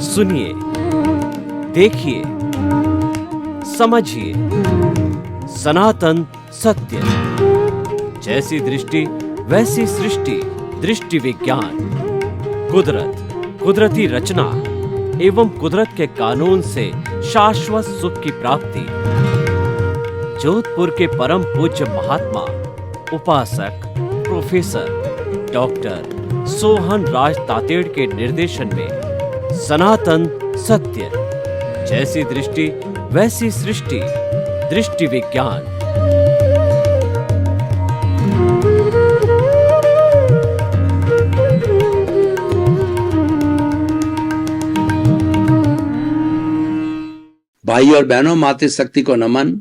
सुनिए, देखिए, समझिए सनातन सत्य। जैसी दृष्टि वैसी सृष्टि, दृष्टि विज्ञान। कुदरत, कुदरती रचना एवं कुदरत के कानून से शाश्वत सुख की प्राप्ति। जोधपुर के परम पूज्य महात्मा उपासक प्रोफेसर डॉक्टर सोहन राज तातेड़ के निर्देशन में सनातन सत्य। जैसी दृष्टि वैसी सृष्टि, दृष्टि विज्ञान। भाई और बहनों, मातृशक्ति को नमन।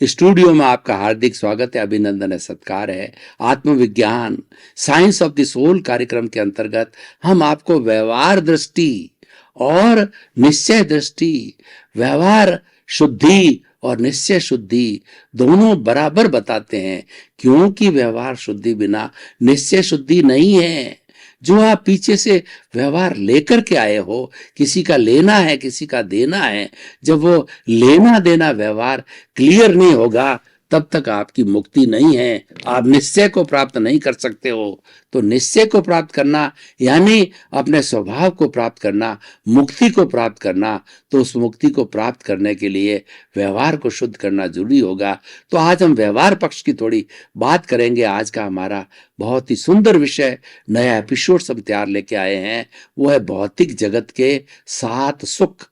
स्टूडियो में आपका हार्दिक स्वागत है, अभिनंदन है, सत्कार है। आत्मविज्ञान साइंस ऑफ द सोल कार्यक्रम के अंतर्गत हम आपको व्यवहार दृष्टि और निश्चय दृष्टि, व्यवहार शुद्धि और निश्चय शुद्धि दोनों बराबर बताते हैं, क्योंकि व्यवहार शुद्धि बिना निश्चय शुद्धि नहीं है। जो आप पीछे से व्यवहार लेकर के आए हो, किसी का लेना है, किसी का देना है, जब वो लेना देना व्यवहार क्लियर नहीं होगा तब तक आपकी मुक्ति नहीं है। आप निश्चय को प्राप्त नहीं कर सकते हो। तो निश्चय को प्राप्त करना यानी अपने स्वभाव को प्राप्त करना, मुक्ति को प्राप्त करना। तो उस मुक्ति को प्राप्त करने के लिए व्यवहार को शुद्ध करना जरूरी होगा। तो आज हम व्यवहार पक्ष की थोड़ी बात करेंगे। आज का हमारा बहुत ही सुंदर विषय, नया एपिसोड हम तैयार लेके आए हैं। वो है भौतिक जगत के 7 सुख।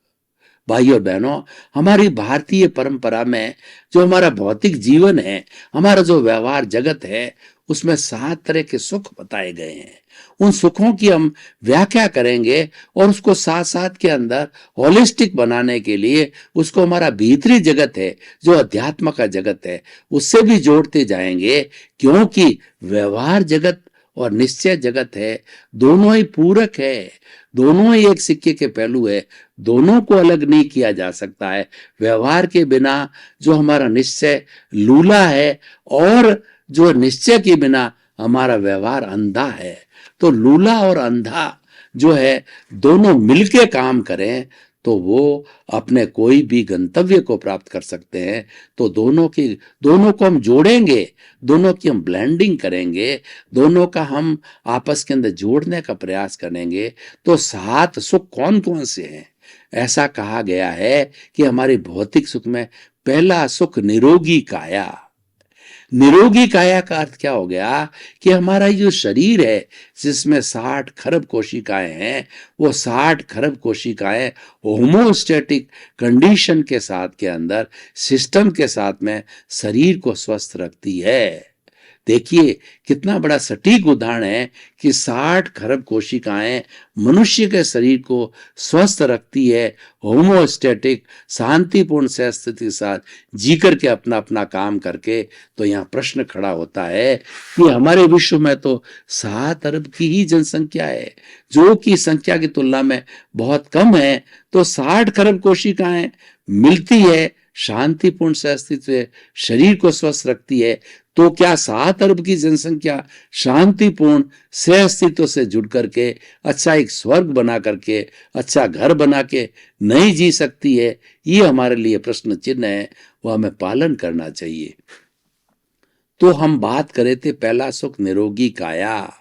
भाई और बहनों, हमारी भारतीय परंपरा में जो हमारा भौतिक जीवन है, हमारा जो व्यवहार जगत है, उसमें 7 तरह के सुख बताए गए हैं। उन सुखों की हम व्याख्या करेंगे और उसको साथ साथ के अंदर होलिस्टिक बनाने के लिए उसको हमारा भीतरी जगत है, जो अध्यात्म का जगत है, उससे भी जोड़ते जाएंगे। क्योंकि व्यवहार जगत और निश्चय जगत है, दोनों ही पूरक है, दोनों ही एक सिक्के के पहलू है, दोनों को अलग नहीं किया जा सकता है। व्यवहार के बिना जो हमारा निश्चय लूला है और जो निश्चय के बिना हमारा व्यवहार अंधा है। तो लूला और अंधा जो है, दोनों मिलके काम करें तो वो अपने कोई भी गंतव्य को प्राप्त कर सकते हैं। तो दोनों को हम जोड़ेंगे, दोनों की हम ब्लेंडिंग करेंगे, दोनों का हम आपस के अंदर जोड़ने का प्रयास करेंगे। तो 7 सुख कौन कौन से हैं? ऐसा कहा गया है कि हमारे भौतिक सुख में पहला सुख निरोगी काया। निरोगी काया का अर्थ क्या हो गया कि हमारा जो शरीर है, जिसमें 60 खरब कोशिकाएं हैं, वो 60 खरब कोशिकाएं होमोस्टैटिक कंडीशन के साथ के अंदर, सिस्टम के साथ में शरीर को स्वस्थ रखती है। देखिए कितना बड़ा सटीक उदाहरण है कि 60 खरब कोशिकाएं मनुष्य के शरीर को स्वस्थ रखती है, होमोस्टैटिक शांतिपूर्ण स्थिति के साथ जी करके अपना अपना काम करके। तो यहाँ प्रश्न खड़ा होता है कि हमारे विश्व में तो 7 अरब की ही जनसंख्या है, जो कि संख्या की तुलना में बहुत कम है। तो 60 खरब कोशिकाएं मिलती है, शांतिपूर्ण अस्तित्व शरीर को स्वस्थ रखती है। तो क्या 7 अरब की जनसंख्या शांतिपूर्ण सह अस्तित्व से जुड़ करके अच्छा एक स्वर्ग बना करके, अच्छा घर बना के नहीं जी सकती है? ये हमारे लिए प्रश्न चिन्ह है, वो हमें पालन करना चाहिए। तो हम बात करे थे पहला सुख निरोगी काया,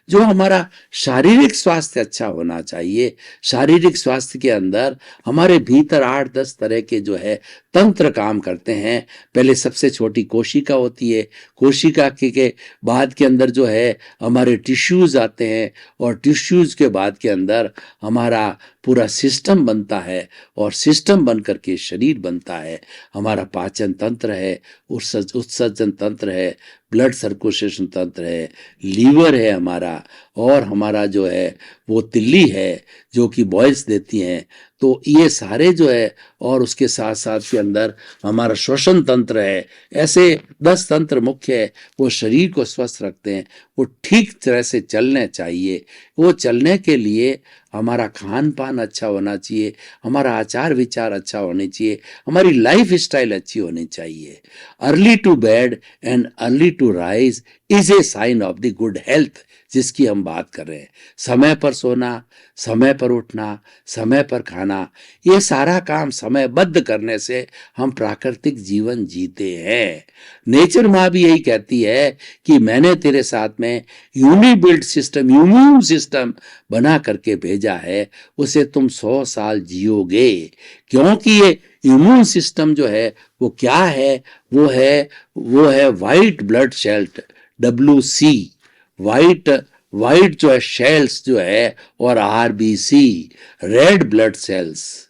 जो हमारा शारीरिक स्वास्थ्य अच्छा होना चाहिए। शारीरिक स्वास्थ्य के अंदर हमारे भीतर 8-10 तरह के जो है तंत्र काम करते हैं। पहले सबसे छोटी कोशिका होती है, कोशिका के बाद के अंदर जो है हमारे टिश्यूज आते हैं, और टिश्यूज के बाद के अंदर हमारा पूरा सिस्टम बनता है, और सिस्टम बन करके शरीर बनता है। हमारा पाचन तंत्र है, उत्सर्जन तंत्र है, ब्लड सर्कुलेशन तंत्र है, लीवर है हमारा, और हमारा जो है वो तिल्ली है जो कि बॉयल्स देती हैं। तो ये सारे जो है, और उसके साथ साथ के अंदर हमारा श्वसन तंत्र है। ऐसे 10 तंत्र मुख्य है, वो शरीर को स्वस्थ रखते हैं। वो ठीक तरह से चलने चाहिए। वो चलने के लिए हमारा खान पान अच्छा होना चाहिए, हमारा आचार विचार अच्छा होने चाहिए, हमारी लाइफ स्टाइल अच्छी होनी चाहिए। Early to bed and early to rise is a sign of the good health. जिसकी हम बात कर रहे हैं। समय पर सोना, समय पर उठना, समय पर खाना, ये सारा काम समयबद्ध करने से हम प्राकृतिक जीवन जीते हैं। नेचर माँ भी यही कहती है कि मैंने तेरे साथ में यूनिबिल्ट सिस्टम, इम्यून सिस्टम बना करके भेजा है, उसे तुम 100 साल जियोगे। क्योंकि ये इम्यून सिस्टम जो है वो क्या है, वो है white blood cells, WC, white white जो है शेल्स जो है, और RBC, रेड ब्लड सेल्स,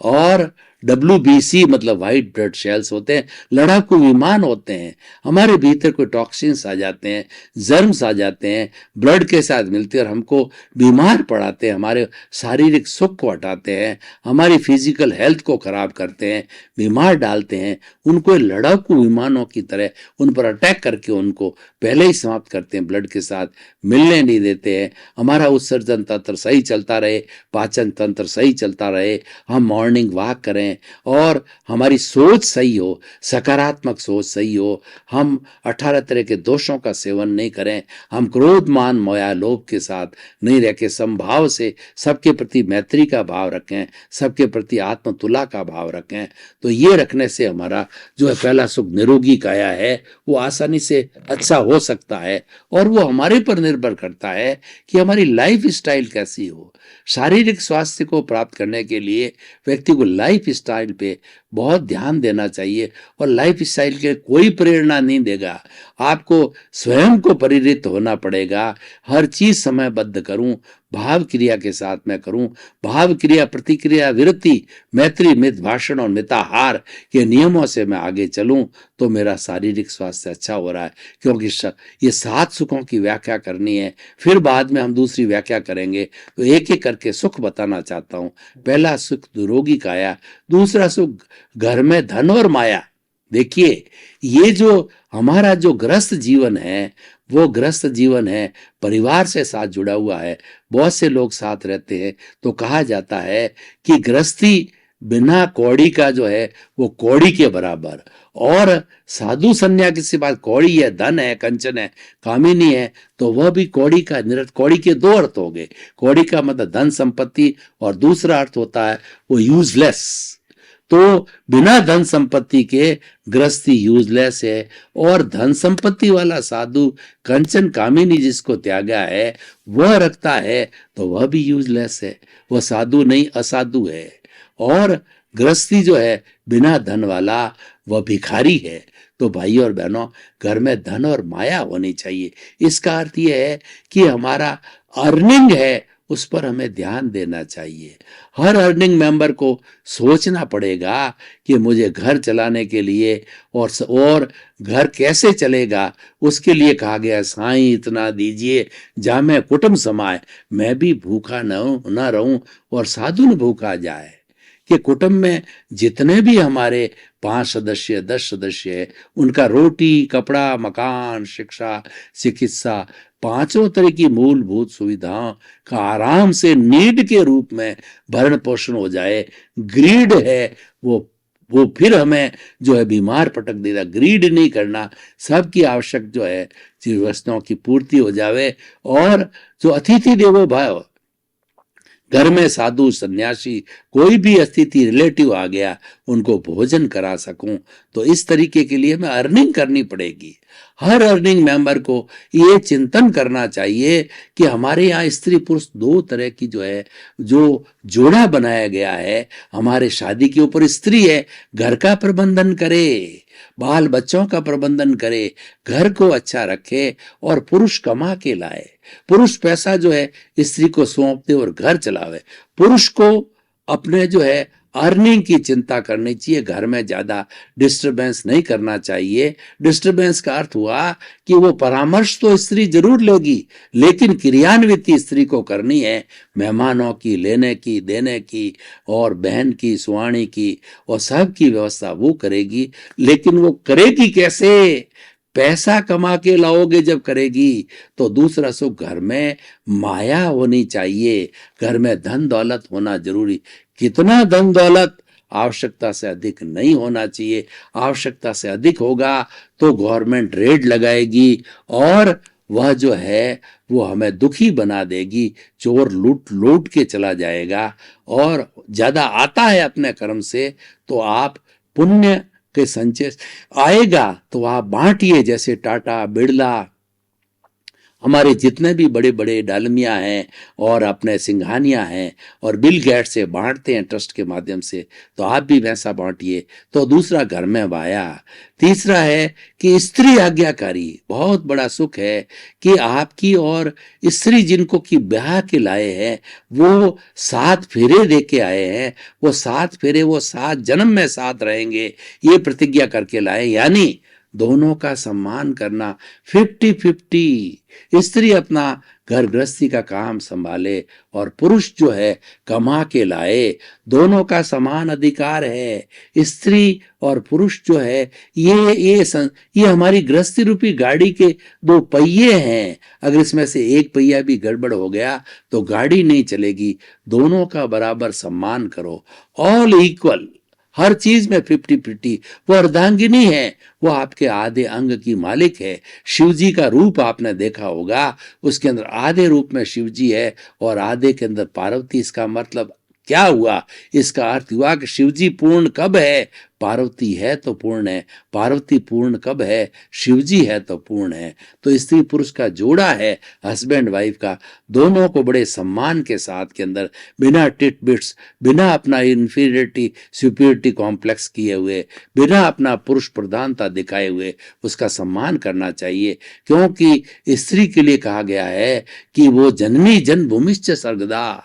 और WBC मतलब वाइट ब्लड सेल्स होते हैं। लड़ाकू विमान होते हैं। हमारे भीतर कोई टॉक्सिन्स आ जाते हैं, जर्म्स आ जाते हैं, ब्लड के साथ मिलते हैं और हमको बीमार पड़ाते हैं, हमारे शारीरिक सुख को हटाते हैं, हमारी फिजिकल हेल्थ को खराब करते हैं, बीमार डालते हैं। उनको लड़ाकू विमानों की तरह उन पर अटैक करके उनको पहले ही समाप्त करते हैं, ब्लड के साथ मिलने नहीं देते हैं। हमारा उत्सर्जन तंत्र सही चलता रहे, पाचन तंत्र सही चलता रहे, हम मॉर्निंग वॉक करें और हमारी सोच सही हो, सकारात्मक सोच सही हो, हम 18 तरह के दोषों का सेवन नहीं करें, हम क्रोध मान मोया लोभ के साथ नहीं रह के समभाव से सबके प्रति मैत्री का भाव रखें, सबके प्रति आत्मतुला का भाव रखें, तो ये रखने से हमारा जो है पहला सुख निरोगी काया है वो आसानी से अच्छा हो सकता है। और वो हमारे पर निर्भर करता है कि हमारी लाइफ स्टाइल कैसी हो। शारीरिक स्वास्थ्य को प्राप्त करने के लिए व्यक्ति को लाइफ स्टाइल पे बहुत ध्यान देना चाहिए, और लाइफ स्टाइल के कोई प्रेरणा नहीं देगा, आपको स्वयं को प्रेरित होना पड़ेगा। हर चीज समयबद्ध करूं, भाव क्रिया के साथ मैं करूं, भाव क्रिया प्रतिक्रिया विरति मैत्री मित भाषण और मिताहार के नियमों से मैं आगे चलूं तो मेरा शारीरिक स्वास्थ्य अच्छा हो रहा है। क्योंकि ये 7 सुखों की व्याख्या करनी है, फिर बाद में हम दूसरी व्याख्या करेंगे, तो एक एक करके सुख बताना चाहता हूं। पहला सुख निरोगी काया, दूसरा सुख घर में धन और माया। देखिए, ये जो हमारा जो गृहस्थ जीवन है वो गृहस्थ जीवन है, परिवार से साथ जुड़ा हुआ है, बहुत से लोग साथ रहते हैं, तो कहा जाता है कि गृहस्थी बिना कौड़ी का जो है वो कौड़ी के बराबर, और साधु संन्यासी के बाद कौड़ी है, धन है, कंचन है, कामिनी है, तो वह भी कौड़ी का कौड़ी के 2 अर्थ हो गए। कौड़ी का मतलब धन संपत्ति, और दूसरा अर्थ होता है वो यूजलेस। तो बिना धन संपत्ति के गृहस्थी यूजलेस है, और धन संपत्ति वाला साधु कंचन कामिनी जिसको त्यागा है वह रखता है तो वह भी यूजलेस है, वह साधु नहीं असाधु है। और गृहस्थी जो है बिना धन वाला वह भिखारी है। तो भाई और बहनों, घर में धन और माया होनी चाहिए। इसका अर्थ यह है कि हमारा अर्निंग है उस पर हमें ध्यान देना चाहिए। हर अर्निंग मेंबर को सोचना पड़ेगा कि मुझे घर चलाने के लिए और घर कैसे चलेगा उसके लिए कहा गया, साईं इतना दीजिए जहाँ मैं कुटुंब समाए, मैं भी भूखा न रहूं और साधु न भूखा जाए। कि कुटुंब में जितने भी हमारे 5 सदस्य 10 सदस्य है, उनका रोटी कपड़ा मकान शिक्षा चिकित्सा 5 तरह की मूलभूत सुविधाओं का आराम से नीड के रूप में भरण पोषण हो जाए। ग्रीड है वो फिर हमें जो है बीमार पटक देगा। ग्रीड नहीं करना, सबकी आवश्यक जो है चीज वस्तुओं की पूर्ति हो जावे। और जो अतिथि देवो भव, घर में साधु सन्यासी कोई भी अतिथि रिलेटिव आ गया उनको भोजन करा सकूं, तो इस तरीके के लिए हमें अर्निंग करनी पड़ेगी। हर अर्निंग मेंबर को ये चिंतन करना चाहिए कि हमारे यहाँ स्त्री पुरुष 2 तरह की जो है जो जोड़ा बनाया गया है। हमारे शादी के ऊपर स्त्री है, घर का प्रबंधन करे, बाल बच्चों का प्रबंधन करे, घर को अच्छा रखे, और पुरुष कमा के लाए। पुरुष पैसा जो है स्त्री को सौंप दे और घर चलावे। पुरुष को अपने जो है अर्निंग की चिंता करनी चाहिए, घर में ज्यादा डिस्टरबेंस नहीं करना चाहिए। डिस्टरबेंस का अर्थ हुआ कि वो परामर्श तो स्त्री जरूर लेगी, लेकिन क्रियान्वित स्त्री को करनी है। मेहमानों की लेने की देने की और बहन की सुहानी की और सब की व्यवस्था वो करेगी। लेकिन वो करेगी कैसे? पैसा कमा के लाओगे जब करेगी तो दूसरा सुख घर में माया होनी चाहिए, घर में धन दौलत होना जरूरी। कितना धन दौलत? आवश्यकता से अधिक नहीं होना चाहिए। आवश्यकता से अधिक होगा तो गवर्नमेंट रेड लगाएगी और वह जो है वो हमें दुखी बना देगी। चोर लूट लूट के चला जाएगा, और ज्यादा आता है अपने कर्म से तो आप पुण्य के संचय आएगा तो आप बांटिए। जैसे टाटा, बिरला, हमारे जितने भी बड़े बड़े डालमिया हैं और अपने सिंघानिया हैं और बिल गेट्स से बांटते हैं ट्रस्ट के माध्यम से, तो आप भी वैसा बांटिए। तो दूसरा घर में वाया। तीसरा है कि स्त्री आज्ञाकारी। बहुत बड़ा सुख है कि आपकी और स्त्री जिनको की ब्याह के लाए हैं वो 7 फेरे दे के आए हैं। वो 7 फेरे वो 7 जन्म में साथ रहेंगे ये प्रतिज्ञा करके लाए। यानी दोनों का सम्मान करना 50-50। स्त्री अपना घर गृहस्थी का काम संभाले और पुरुष जो है कमा के लाए। दोनों का समान अधिकार है। स्त्री और पुरुष जो है ये हमारी गृहस्थी रूपी गाड़ी के 2 पहिए हैं। अगर इसमें से एक पहिया भी गड़बड़ हो गया तो गाड़ी नहीं चलेगी। दोनों का बराबर सम्मान करो। ऑल इक्वल, हर चीज में 50-50। वो अर्धांगिनी है, वो आपके आधे अंग की मालिक है। शिव जी का रूप आपने देखा होगा, उसके अंदर आधे रूप में शिव जी है और आधे के अंदर पार्वती। इसका मतलब क्या हुआ? इसका अर्थ हुआ कि शिव जी पूर्ण कब है? पार्वती है तो पूर्ण है। पार्वती पूर्ण कब है? शिव जी है तो पूर्ण है। तो स्त्री पुरुष का जोड़ा है, हस्बैंड वाइफ का। दोनों को बड़े सम्मान के साथ के अंदर, बिना टिट बिट्स, बिना अपना इंफीरियरिटी सुपीरियरिटी कॉम्प्लेक्स किए हुए, बिना अपना पुरुष प्रधानता दिखाए हुए उसका सम्मान करना चाहिए। क्योंकि स्त्री के लिए कहा गया है कि वो जननी जन्मभूमिश्च सर्गदा।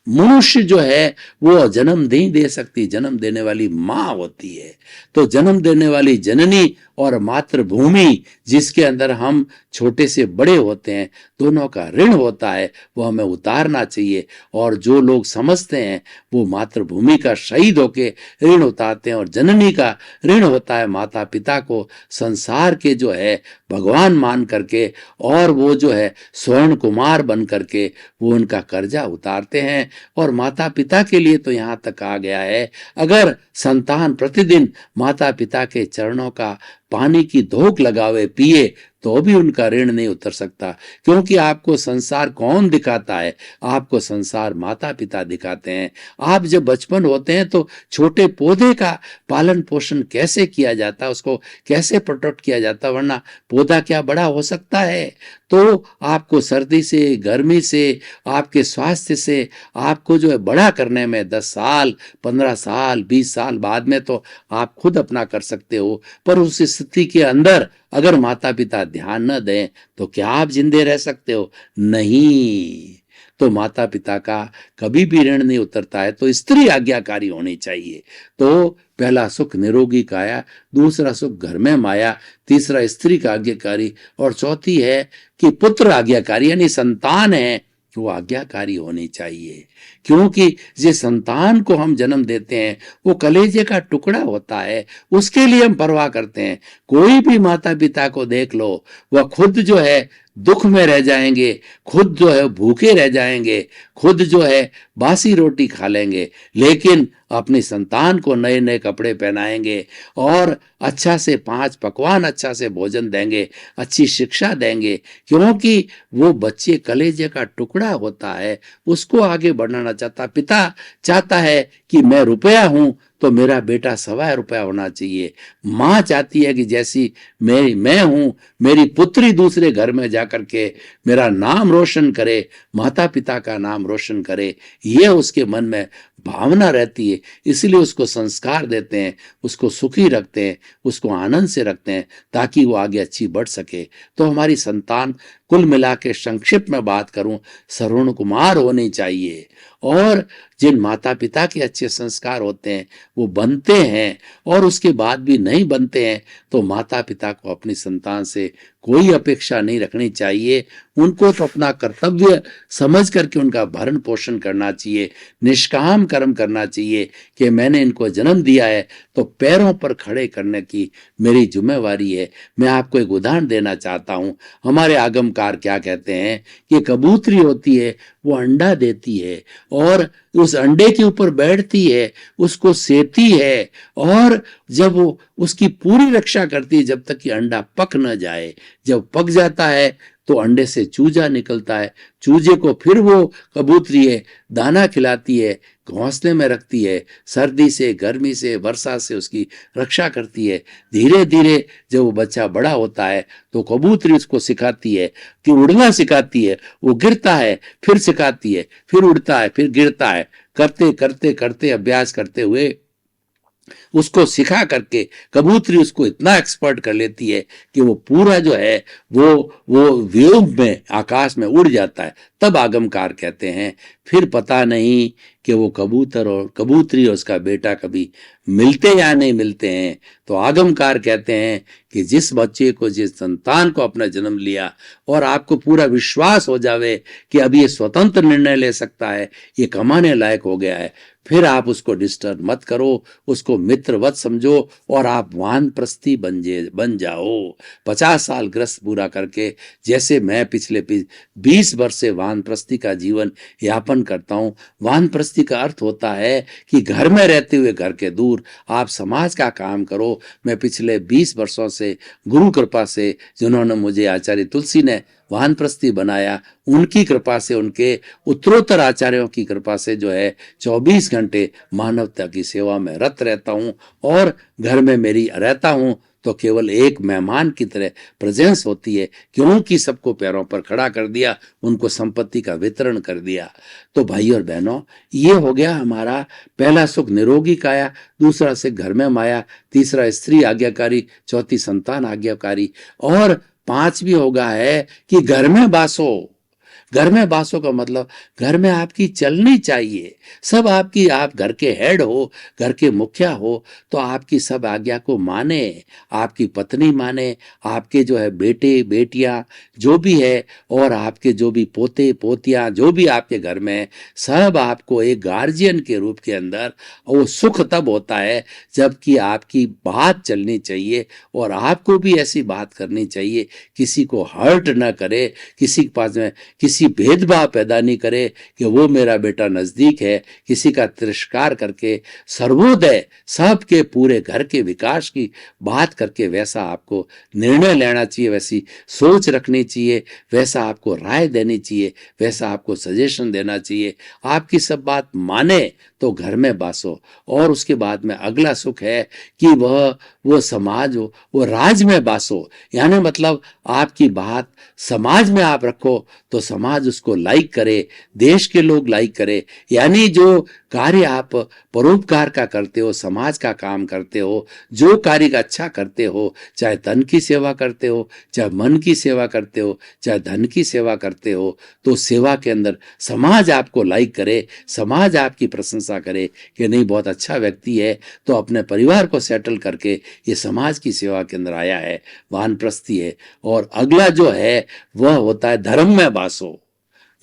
मनुष्य जो है वो जन्म नहीं दे सकती, जन्म देने वाली माँ होती है। तो जन्म देने वाली जननी और मातृभूमि जिसके अंदर हम छोटे से बड़े होते हैं, दोनों का ऋण होता है, वो हमें उतारना चाहिए। और जो लोग समझते हैं वो मातृभूमि का शहीद होके ऋण उतारते हैं, और जननी का ऋण होता है माता पिता को संसार के जो है भगवान मान करके, और वो जो है स्वर्ण कुमार बन करके वो उनका कर्जा उतारते हैं। और माता पिता के लिए तो यहाँ तक आ गया है, अगर संतान प्रतिदिन माता पिता के चरणों का पानी की धोक लगावे पिए तो भी उनका ऋण नहीं उतर सकता। क्योंकि आपको संसार कौन दिखाता है? आपको संसार माता पिता दिखाते हैं। आप जब बचपन होते हैं तो छोटे पौधे का पालन पोषण कैसे किया जाता है, उसको कैसे प्रोटेक्ट किया जाता है, वरना पौधा क्या बड़ा हो सकता है? तो आपको सर्दी से, गर्मी से, आपके स्वास्थ्य से आपको जो है बड़ा करने में 10 साल, 15 साल, 20 साल बाद में तो आप खुद अपना कर सकते हो। पर उस स्थिति के अंदर अगर माता पिता ध्यान न दें तो क्या आप जिंदे रह सकते हो? नहीं। तो माता पिता का कभी भी ऋण नहीं उतरता है। तो स्त्री आज्ञाकारी होनी चाहिए। तो पहला सुख निरोगी काया, दूसरा सुख घर में माया, तीसरा स्त्री का आज्ञाकारी, और चौथी है कि पुत्र आज्ञाकारी, यानी संतान है वो आज्ञाकारी होनी चाहिए। क्योंकि जिस संतान को हम जन्म देते हैं वो कलेजे का टुकड़ा होता है, उसके लिए हम परवाह करते हैं। कोई भी माता पिता को देख लो, वह खुद जो है दुख में रह जाएंगे, खुद जो है भूखे रह जाएंगे, खुद जो है बासी रोटी खा लेंगे, लेकिन अपनी संतान को नए नए कपड़े पहनाएंगे और अच्छा से 5 पकवान, अच्छा से भोजन देंगे, अच्छी शिक्षा देंगे। क्योंकि वो बच्चे कलेजे का टुकड़ा होता है, उसको आगे बढ़ाना चाहता। पिता चाहता है कि मैं रुपया हूं तो मेरा बेटा ₹1.25 होना चाहिए। माँ चाहती है कि जैसी मैं हूं, मेरी पुत्री दूसरे घर में जाकर के मेरा नाम रोशन करे, माता पिता का नाम रोशन करे, ये उसके मन में भावना रहती है। इसलिए उसको संस्कार देते हैं, उसको सुखी रखते हैं, उसको आनंद से रखते हैं ताकि वो आगे अच्छी बढ़ सके। तो हमारी संतान कुल मिला के संक्षिप्त में बात करूं, श्रवण कुमार होनी चाहिए। और जिन माता पिता के अच्छे संस्कार होते हैं वो बनते हैं, और उसके बाद भी नहीं बनते हैं तो माता पिता को अपनी संतान से कोई अपेक्षा नहीं रखनी चाहिए। उनको तो अपना कर्तव्य समझ करके उनका भरण पोषण करना चाहिए, निष्काम कर्म करना चाहिए कि मैंने इनको जन्म दिया है तो पैरों पर खड़े करने की मेरी जिम्मेवारी है। मैं आपको एक उदाहरण देना चाहता हूं। हमारे आगमकार क्या कहते हैं कि कबूतरी होती है, वो अंडा देती है और उस अंडे के ऊपर बैठती है, उसको सेती है, और जब वो उसकी पूरी रक्षा करती है जब तक कि अंडा पक न जाए। जब पक जाता है तो अंडे से चूजा निकलता है, चूजे को फिर वो कबूतरी है दाना खिलाती है, घोंसले में रखती है, सर्दी से, गर्मी से, वर्षा से उसकी रक्षा करती है। धीरे धीरे जब वो बच्चा बड़ा होता है तो कबूतरी उसको सिखाती है कि उड़ना सिखाती है, वो गिरता है फिर सिखाती है, फिर उड़ता है फिर गिरता है, करते करते करते अभ्यास करते हुए उसको सिखा करके कबूतरी उसको इतना एक्सपर्ट कर लेती है कि वो पूरा जो है वो व्योम में आकाश में उड़ जाता है। तब आगमकार कहते हैं। फिर पता नहीं कि वो कबूतर और कबूतरी और उसका बेटा कभी मिलते या नहीं मिलते हैं। तो आगमकार कहते हैं कि जिस बच्चे को, जिस संतान को अपना जन्म लिया और आपको पूरा विश्वास हो जावे कि अब ये स्वतंत्र निर्णय ले सकता है, ये कमाने लायक हो गया है, फिर आप उसको डिस्टर्ब मत करो, उसको मित्रवत समझो और आप वानप्रस्थी बन जाओ। 50 साल ग्रस्त पूरा करके, जैसे मैं पिछले 20 वर्ष से वानप्रस्थी का जीवन यापन करता हूँ। वानप्रस्थी का अर्थ होता है कि घर में रहते हुए घर के दूर आप समाज का काम करो। मैं पिछले 20 वर्षों से गुरु कृपा से, जिन्होंने मुझे आचार्य तुलसी ने वानप्रस्थी बनाया, उनकी कृपा से, उनके उत्तरोत्तर आचार्यों की कृपा से जो है 24 घंटे मानवता की सेवा में रत रहता हूं। और घर में मेरी रहता हूं तो केवल एक मेहमान की तरह प्रेजेंस होती है, क्योंकि सबको पैरों पर खड़ा कर दिया, उनको संपत्ति का वितरण कर दिया। तो भाई और बहनों, ये हो गया हमारा पहला सुख निरोगी काया, दूसरा से घर में माया, तीसरा स्त्री आज्ञाकारी, चौथी संतान आज्ञाकारी, और पांचवी होगा है कि घर में बासो। घर में बासों का मतलब घर में आपकी चलनी चाहिए, सब आपकी, आप घर के हेड हो, घर के मुखिया हो, तो आपकी सब आज्ञा को माने, आपकी पत्नी माने, आपके जो है बेटे बेटियां जो भी है, और आपके जो भी पोते पोतियां जो भी आपके घर में है, सब आपको एक गार्जियन के रूप के अंदर, वो सुख तब होता है जबकि आपकी बात चलनी चाहिए और आपको भी ऐसी बात करनी चाहिए किसी को हर्ट ना करे, किसी के पास में किसी भेदभाव पैदा नहीं करे कि वो मेरा बेटा नजदीक है, किसी का तिरस्कार करके सर्वोदय सबके पूरे घर के विकास की बात करके वैसा आपको निर्णय लेना चाहिए, वैसी सोच रखनी चाहिए, वैसा आपको राय देनी चाहिए, वैसा आपको सजेशन देना चाहिए। आपकी सब बात माने तो घर में बासो। और उसके बाद में अगला सुख है कि वो समाज हो, वो राज में बासो, यानी मतलब आपकी बात समाज में आप रखो तो समाज उसको लाइक करे, देश के लोग लाइक करे। यानी जो कार्य आप परोपकार का करते हो, समाज का काम करते हो, जो कार्य का अच्छा करते हो, चाहे तन की सेवा करते हो, चाहे मन की सेवा करते हो, चाहे धन की सेवा करते हो, तो सेवा के अंदर समाज आपको लाइक करे, समाज आपकी प्रशंसा करे कि नहीं बहुत अच्छा व्यक्ति है, तो अपने परिवार को सेटल करके ये समाज की सेवा के अंदर आया है, वानप्रस्थी है। और अगला जो है वह होता है धर्म में बासो।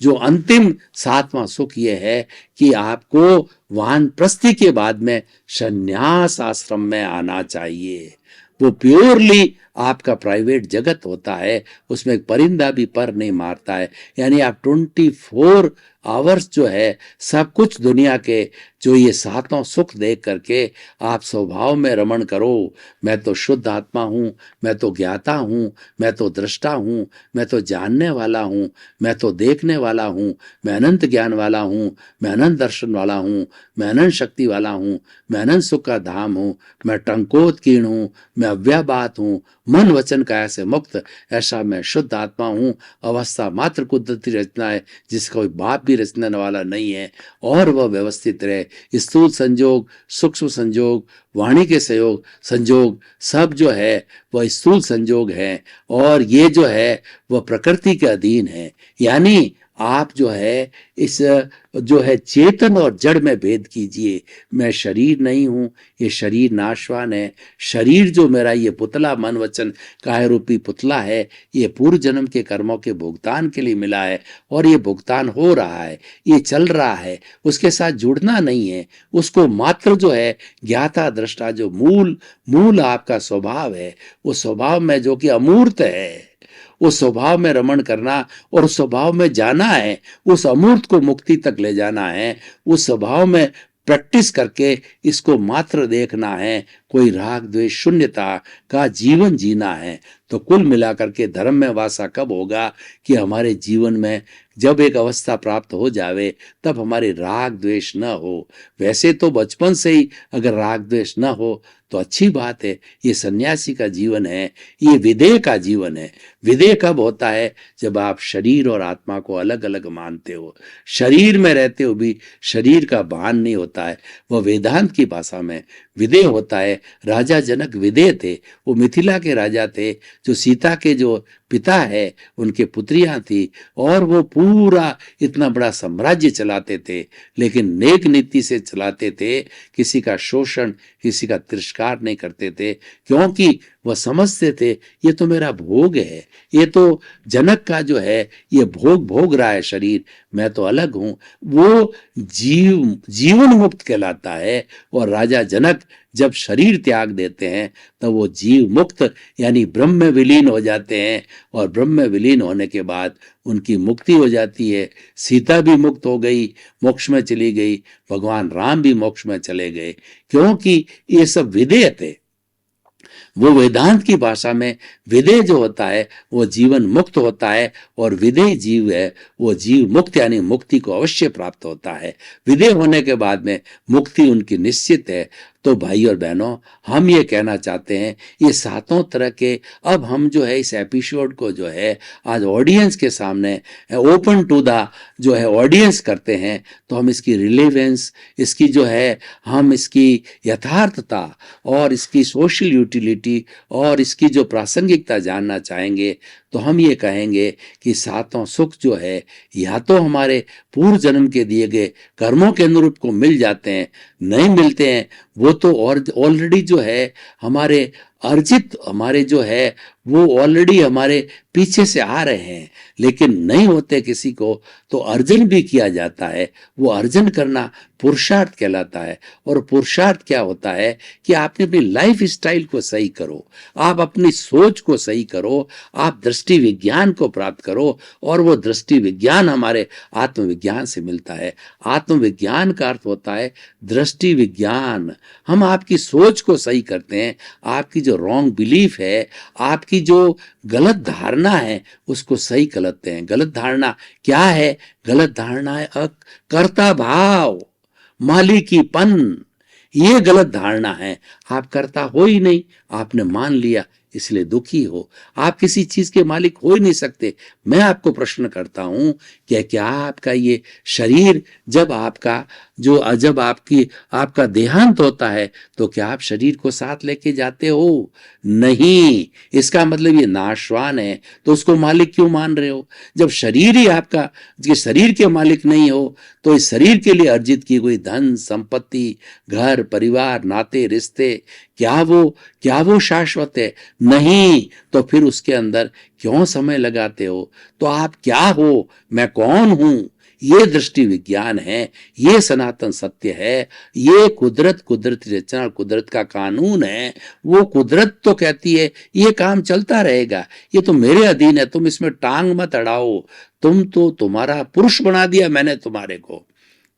जो अंतिम 7वां सुख ये है कि आपको वानप्रस्थी के बाद में संन्यास आश्रम में आना चाहिए। वो प्योरली आपका प्राइवेट जगत होता है, उसमें एक परिंदा भी पर नहीं मारता है। यानी आप 24 आवर्स जो है सब कुछ दुनिया के जो ये 7 सुख देख करके आप स्वभाव में रमण करो। मैं तो शुद्ध आत्मा हूँ, मैं तो ज्ञाता हूँ, मैं तो दृष्टा हूँ, मैं तो जानने वाला हूँ, मैं तो देखने वाला हूँ, मैं अनंत ज्ञान वाला हूँ, मैं अनंत दर्शन वाला हूँ, मैं अनंत शक्ति वाला हूँ, मैं अनंत सुख का धाम हूँ, मैं टंकोत्कीर्ण हूँ, मैं अव्याबात हूँ, मन वचन काया से मुक्त, ऐसा मैं शुद्ध आत्मा हूँ। अवस्था मात्र कुदरती रचना है जिसका कोई बाप भी रचने वाला नहीं है, और वह व्यवस्थित रहे। स्थूल संजोग, सूक्ष्म संजोग, वाणी के संयोग संजोग सब जो है वह स्थूल संजोग है, और ये जो है वह प्रकृति के अधीन है। यानी आप जो है इस जो है चेतन और जड़ में भेद कीजिए। मैं शरीर नहीं हूं, ये शरीर नाशवान है। शरीर जो मेरा ये पुतला मन वचन काया रूपी पुतला है, ये पूर्व जन्म के कर्मों के भुगतान के लिए मिला है, और ये भुगतान हो रहा है, ये चल रहा है, उसके साथ जुड़ना नहीं है। उसको मात्र जो है ज्ञाता दृष्टा जो मूल आपका स्वभाव है, उस स्वभाव में जो कि अमूर्त है, उस स्वभाव में रमण करना और उस स्वभाव में जाना है, उस अमूर्त को मुक्ति तक ले जाना है। उस स्वभाव में प्रैक्टिस करके इसको मात्र देखना है, कोई राग द्वेष शून्यता का जीवन जीना है, तो कुल मिलाकर के धर्म में वासा कब होगा कि हमारे जीवन में जब एक अवस्था प्राप्त हो जावे तब हमारे राग द्वेष न हो। वैसे तो बचपन से ही अगर राग द्वेष न हो तो अच्छी बात है, ये सन्यासी का जीवन है, ये विदेह का जीवन है। विदेह कब होता है? जब आप शरीर और आत्मा को अलग अलग मानते हो, शरीर में रहते हो भी शरीर का भान नहीं होता है, वह वेदांत की भाषा में विदेह होता है। राजा जनक विदेह थे, वो मिथिला के राजा थे, जो सीता के जो पिता है उनके पुत्रियां थी, और वो पूरा इतना बड़ा साम्राज्य चलाते थे, लेकिन नेक नीति से चलाते थे, किसी का शोषण किसी का तिरस्कार नहीं करते थे, क्योंकि वह समझते थे ये तो मेरा भोग है, ये तो जनक का जो है ये भोग भोग रहा है शरीर, मैं तो अलग हूं। वो जीवन मुक्त कहलाता है। और राजा जनक जब शरीर त्याग देते हैं तब वो जीव मुक्त यानी ब्रह्म में विलीन हो जाते हैं, और ब्रह्म में विलीन होने के बाद उनकी मुक्ति हो जाती है। सीता भी मुक्त हो गई, मोक्ष में चली गई, भगवान राम भी मोक्ष में चले गए, क्योंकि ये सब विदेह थे। वो वेदांत की भाषा में विदेह जो होता है वो जीवन मुक्त होता है, और विदेह जीव है वो जीव मुक्त यानी मुक्ति को अवश्य प्राप्त होता है। विदेह होने के बाद में मुक्ति उनकी निश्चित है। तो भाई और बहनों, हम ये कहना चाहते हैं, ये सातों तरह के, अब हम जो है इस एपिसोड को जो है आज ऑडियंस के सामने ओपन टू द जो है ऑडियंस करते हैं, तो हम इसकी रिलेवेंस, इसकी जो है हम इसकी यथार्थता और इसकी सोशल यूटिलिटी और इसकी जो प्रासंगिकता जानना चाहेंगे, तो हम ये कहेंगे कि सातों सुख जो है या तो हमारे पूर्व जन्म के दिए गए कर्मों के अनुरूप को मिल जाते हैं, नहीं मिलते हैं वो तो और ऑलरेडी जो है हमारे अर्जित, हमारे जो है वो ऑलरेडी हमारे पीछे से आ रहे हैं, लेकिन नहीं होते किसी को तो अर्जन भी किया जाता है। वो अर्जन करना पुरुषार्थ कहलाता है। और पुरुषार्थ क्या होता है कि आपने अपनी लाइफ स्टाइल को सही करो, आप अपनी सोच को सही करो, आप दृष्टि विज्ञान को प्राप्त करो, और वो दृष्टि विज्ञान हमारे आत्मविज्ञान से मिलता है। आत्मविज्ञान का अर्थ होता है दृष्टि विज्ञान। हम आपकी सोच को सही करते हैं, आपकी जो रॉन्ग बिलीफ है, आपकी जो गलत धारणा है उसको सही करते हैं। गलत धारणा क्या है? गलत धारणा है कर्ता भाव, मालिकीपन, ये गलत धारणा है। आप कर्ता हो ही नहीं, आपने मान लिया इसलिए दुखी हो। आप किसी चीज के मालिक हो ही नहीं सकते। मैं आपको प्रश्न करता हूं कि क्या आपका ये शरीर जब आपका देहांत होता है तो क्या आप शरीर को साथ लेके जाते हो? नहीं। इसका मतलब ये नाशवान है, तो उसको मालिक क्यों मान रहे हो? जब शरीर ही आपका ये शरीर के मालिक नहीं हो तो इस शरीर के लिए अर्जित की हुई धन संपत्ति, घर परिवार, नाते रिश्ते, क्या वो शाश्वत है? नहीं। तो फिर उसके अंदर क्यों समय लगाते हो? तो आप क्या हो, मैं कौन हूं, ये दृष्टि विज्ञान है, ये सनातन सत्य है, ये कुदरती रचना, कुदरत का कानून है। वो कुदरत तो कहती है ये काम चलता रहेगा, ये तो मेरे अधीन है, तुम इसमें टांग मत अड़ाओ, तुम्हारा पुरुष बना दिया मैंने तुम्हारे को।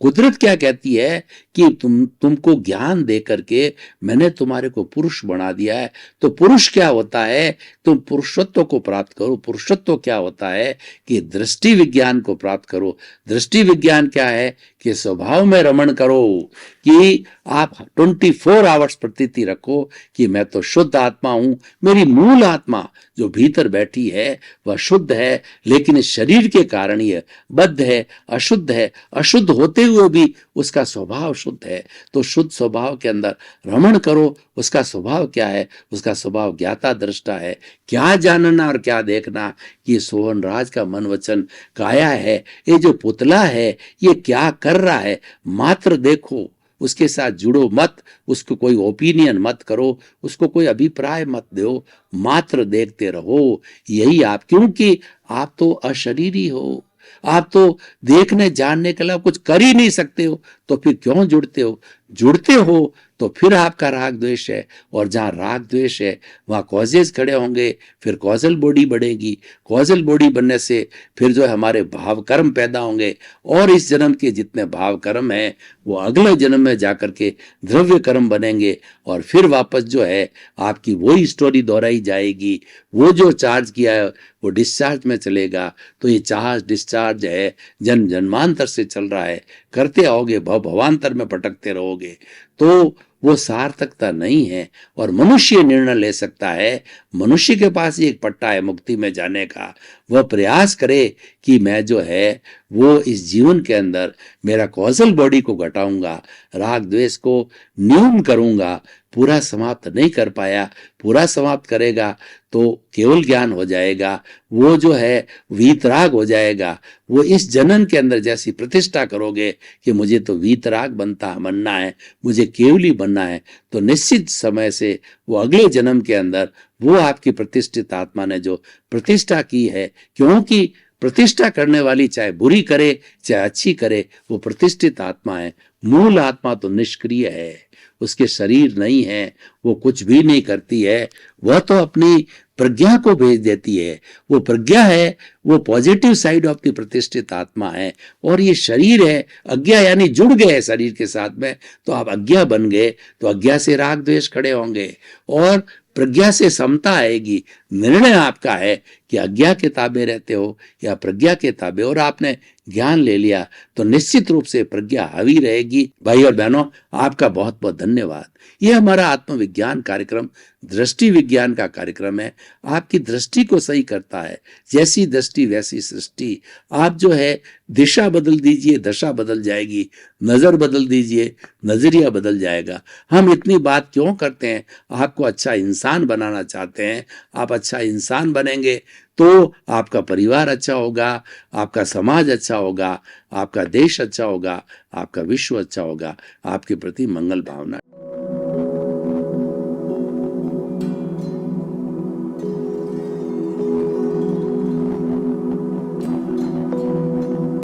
कुदरत क्या कहती है कि तुमको ज्ञान दे करके मैंने तुम्हारे को पुरुष बना दिया है। तो पुरुष क्या होता है? तुम पुरुषत्व को प्राप्त करो। पुरुषत्व क्या होता है कि दृष्टि विज्ञान को प्राप्त करो। दृष्टि विज्ञान क्या है कि स्वभाव में रमण करो, कि आप 24 आवर्स प्रतीति रखो कि मैं तो शुद्ध आत्मा हूं, मेरी मूल आत्मा जो भीतर बैठी है वह शुद्ध है, लेकिन इस शरीर के कारण ये बद्ध है, अशुद्ध है। अशुद्ध होते हुए भी उसका स्वभाव शुद्ध है। तो शुद्ध स्वभाव के अंदर रमण करो। उसका स्वभाव क्या है? उसका स्वभाव ज्ञाता दृष्टा है। क्या जानना और क्या देखना, ये सोहन राज का मन वचन काया है। ये जो पुतला है ये क्या कर रहा है मात्र देखो, उसके साथ जुड़ो मत, उसको कोई ओपिनियन मत करो, उसको कोई अभिप्राय मत दो, मात्र देखते रहो। यही आप, क्योंकि आप तो अशरीरी हो, आप तो देखने जानने के अलावा कुछ कर ही नहीं सकते हो, तो फिर क्यों जुड़ते हो? जुड़ते हो तो फिर आपका राग द्वेष है, और जहाँ राग द्वेष है वहाँ कॉजेज खड़े होंगे, फिर कॉजल बॉडी बढ़ेगी। कॉजल बॉडी बनने से फिर जो है हमारे भाव कर्म पैदा होंगे, और इस जन्म के जितने भाव कर्म हैं वो अगले जन्म में जाकर के द्रव्य कर्म बनेंगे, और फिर वापस जो है आपकी वही स्टोरी दोहराई जाएगी। वो जो चार्ज किया है वो डिस्चार्ज में चलेगा। तो ये चार्ज डिस्चार्ज है, जन्म जन्मांतर से चल रहा है, करते आओगे, भवांतर में भटकते रहोगे, तो वो सार्थकता नहीं है। और मनुष्य निर्णय ले सकता है, मनुष्य के पास ही एक पट्टा है मुक्ति में जाने का। वह प्रयास करे कि मैं जो है वो इस जीवन के अंदर मेरा कॉजल बॉडी को घटाऊंगा, राग द्वेष को न्यून करूंगा। पूरा समाप्त नहीं कर पाया, पूरा समाप्त करेगा तो केवल ज्ञान हो जाएगा, वो जो है वीतराग हो जाएगा। वो इस जन्म के अंदर जैसी प्रतिष्ठा करोगे कि मुझे तो वीतराग बनना है, मुझे केवली बनना है, तो निश्चित समय से वो अगले जन्म के अंदर वो आपकी प्रतिष्ठित आत्मा ने जो प्रतिष्ठा की है, क्योंकि प्रतिष्ठा करने वाली चाहे बुरी करे चाहे अच्छी करे, वो प्रतिष्ठित आत्मा है। मूल आत्मा तो निष्क्रिय है, उसके शरीर नहीं है, वो कुछ भी नहीं करती है, वह तो अपनी प्रज्ञा को भेज देती है। वो प्रज्ञा है, वो पॉजिटिव साइड ऑफ द प्रतिष्ठित आत्मा है। और ये शरीर है, अज्ञा यानी जुड़ गए शरीर के साथ में, तो आप अज्ञा बन गए, तो अज्ञा से राग द्वेष खड़े होंगे और प्रज्ञा से समता आएगी। निर्णय आपका है कि अज्ञा के ताबे रहते हो या प्रज्ञा के ताबे, और आपने ज्ञान ले लिया तो निश्चित रूप से प्रज्ञा हावी रहेगी। भाई और बहनों, आपका बहुत बहुत धन्यवाद। ये हमारा आत्मविज्ञान कार्यक्रम दृष्टि विज्ञान का कार्यक्रम है, आपकी दृष्टि को सही करता है। जैसी दृष्टि वैसी सृष्टि। आप जो है दिशा बदल दीजिए, दशा बदल जाएगी। नजर बदल दीजिए, नजरिया बदल जाएगा। हम इतनी बात क्यों करते हैं? आपको अच्छा इंसान बनाना चाहते हैं। आप अच्छा इंसान बनेंगे तो आपका परिवार अच्छा होगा, आपका समाज अच्छा होगा, आपका देश अच्छा होगा, आपका विश्व अच्छा होगा। आपके प्रति मंगल भावना।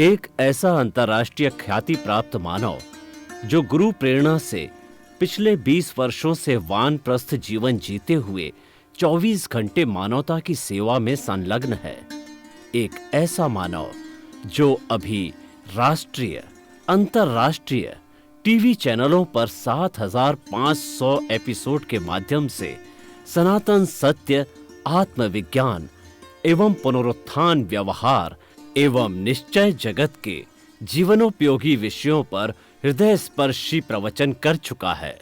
एक ऐसा अंतर्राष्ट्रीय ख्याति प्राप्त मानव जो गुरु प्रेरणा से पिछले 20 वर्षों से वानप्रस्थ जीवन जीते हुए 24 घंटे मानवता की सेवा में संलग्न है। एक ऐसा मानव जो अभी राष्ट्रीय, अंतर्राष्ट्रीय टीवी चैनलों पर 7,500 एपिसोड के माध्यम से सनातन सत्य, आत्मविज्ञान एवं पुनरुत्थान व्यवहार एवं निश्चय जगत के जीवनोपयोगी विषयों पर हृदय स्पर्शी प्रवचन कर चुका है।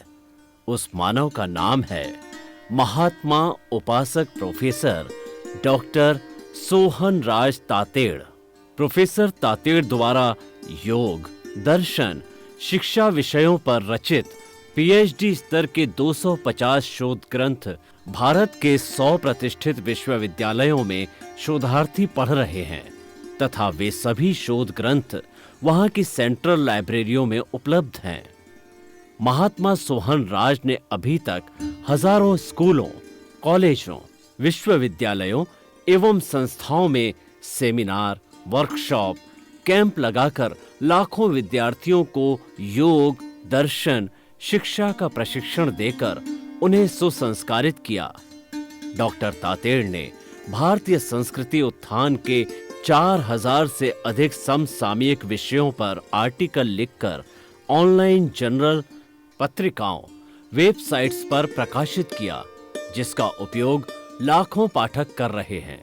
उस मानव का नाम है महात्मा उपासक प्रोफेसर डॉक्टर सोहन राज तातेड़। प्रोफेसर तातेड़ द्वारा योग, दर्शन, शिक्षा विषयों पर रचित पीएचडी स्तर के 250 शोध ग्रंथ भारत के 100 प्रतिष्ठित विश्वविद्यालयों में शोधार्थी पढ़ रहे हैं तथा वे सभी शोध ग्रंथ वहां की सेंट्रल लाइब्रेरियों में उपलब्ध हैं। महात्मा सोहन राज ने अभी तक हजारों स्कूलों, कॉलेजों, विश्वविद्यालयों एवं संस्थाओं में सेमिनार, वर्कशॉप, कैंप लगाकर लाखों विद्यार्थियों को योग, दर्शन, शिक्षा का प्रशिक्षण देकर उन्हें सुसंस्कारित किया। डॉक्टर तातेड़ ने भारतीय संस्कृति उत्थान के 4000 से अधिक समसामयिक विषयों पर आर्टिकल लिखकर ऑनलाइन जर्नल, पत्रिकाओं, वेबसाइट्स पर प्रकाशित किया, जिसका उपयोग लाखों पाठक कर रहे हैं।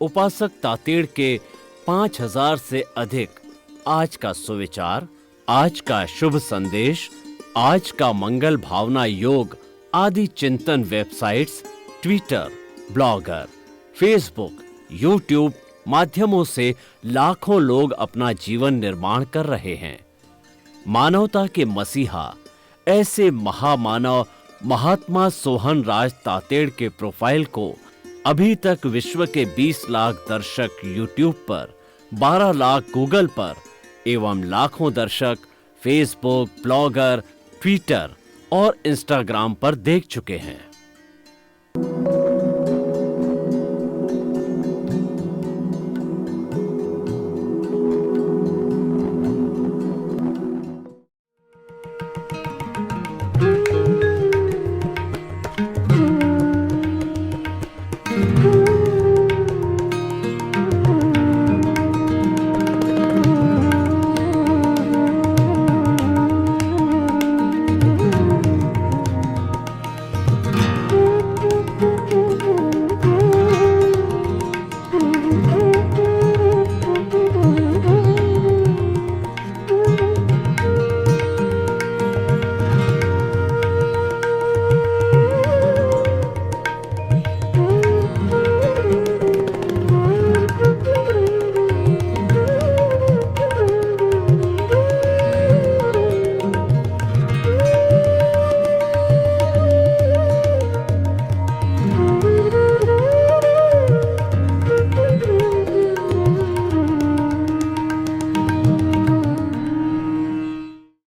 उपासक तातेड़ के 5000 से अधिक आज का सुविचार, आज का शुभ संदेश, आज का मंगल भावना योग आदि चिंतन websites, Twitter, blogger, Facebook, YouTube माध्यमों से लाखों लोग अपना जीवन निर्माण कर रहे हैं। मानवता के मसीहा ऐसे महामानव महात्मा सोहन राज तातेड़ के प्रोफाइल को अभी तक विश्व के 20 लाख दर्शक यूट्यूब पर, 12 लाख गूगल पर एवं लाखों दर्शक फेसबुक, ब्लॉगर, ट्विटर और इंस्टाग्राम पर देख चुके हैं।